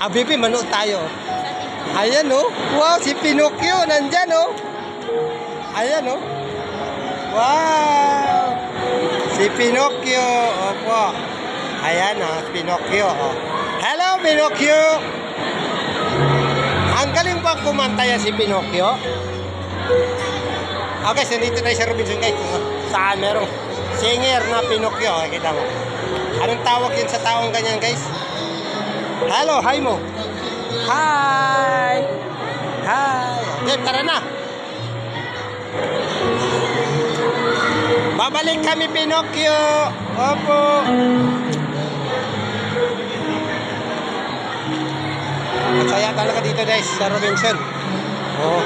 Bibi, manood tayo. Ayan, oh. Wow, si Pinocchio, nandyan, oh. Ayan, oh. Wow. Si Pinocchio, opo. Ayan, oh, Pinocchio, oh. Hello, Pinocchio. Ang galing ba kumanta yan si Pinocchio? Okay, so dito tayo sa Robinson, guys. Saan merong singer na Pinocchio, kita mo. Anong tawag yun sa taong ganyan, guys? Hello, hi mo. Hi. Hi. Okay, tara na. Babalik kami, Pinocchio. Opo. Masaya talaga dito, guys, sa Robinson. Oh.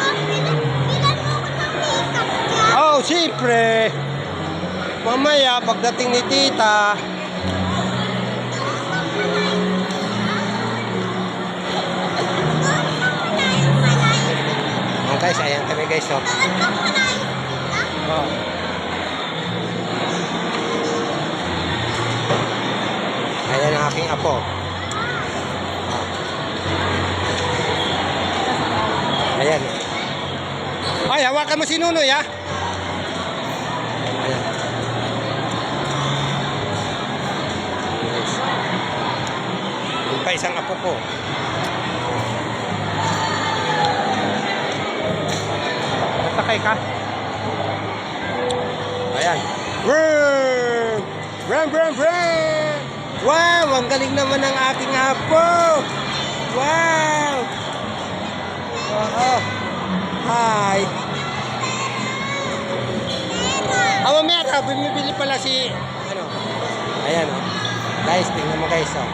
Oh, siyempre. Mamaya, pagdating ni Tita. Oh, guys, ayan kami, guys, oh. Oh. Ayan ang aking apo. Ayan. Ay, hawakan mo si Nunoy, ha? Ayan. Nice. Yung pa isang apo ko. Sakay ka? Ayan. Vroom! Vroom, vroom, vroom! Wow! Ang galing naman ng aking apo! Wow! Oo. Hi! Mamaya ka, bumibili pala si, ano, ayan, oh. Guys, tingnan mo, guys, oh.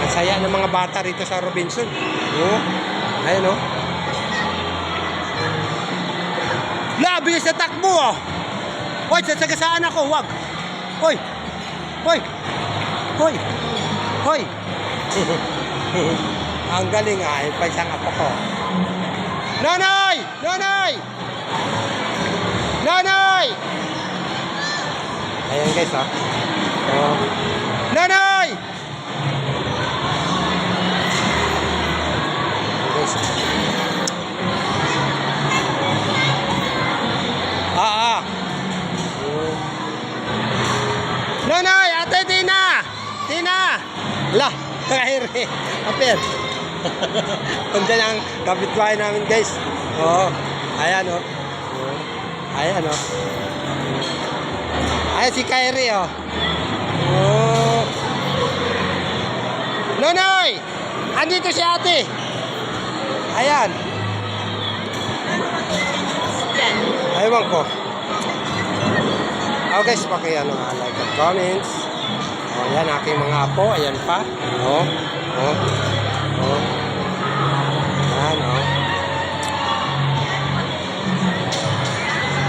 Ang saya ng mga bata rito sa Robinson. Oh. Ayan, oh. Bilis na takbo, oh. Hoy, sasagasaan ako, wag. Hoy. Hoy. Hoy. Hoy. Ang galing, ah. Yung paisang apo ko. Nonoy! Nonoy! Nonoy! Ayan, guys, oh. Oh. Nonoy! Guys. Nonoy, Ate Tina! Tina! Lah, kahiri. Apir. Kundiyan ang kapitbahay namin, guys. Oo. Ayan, oh. Ayan, oh. Ayan si Kyrie, oh. Oh. Nonoy! Andito si ate. Ayan. Aywan ko. Oh, guys, paki-ano, like and comments. Oh, yan aking mga apo, ayan pa. Oh. Oh. Oh.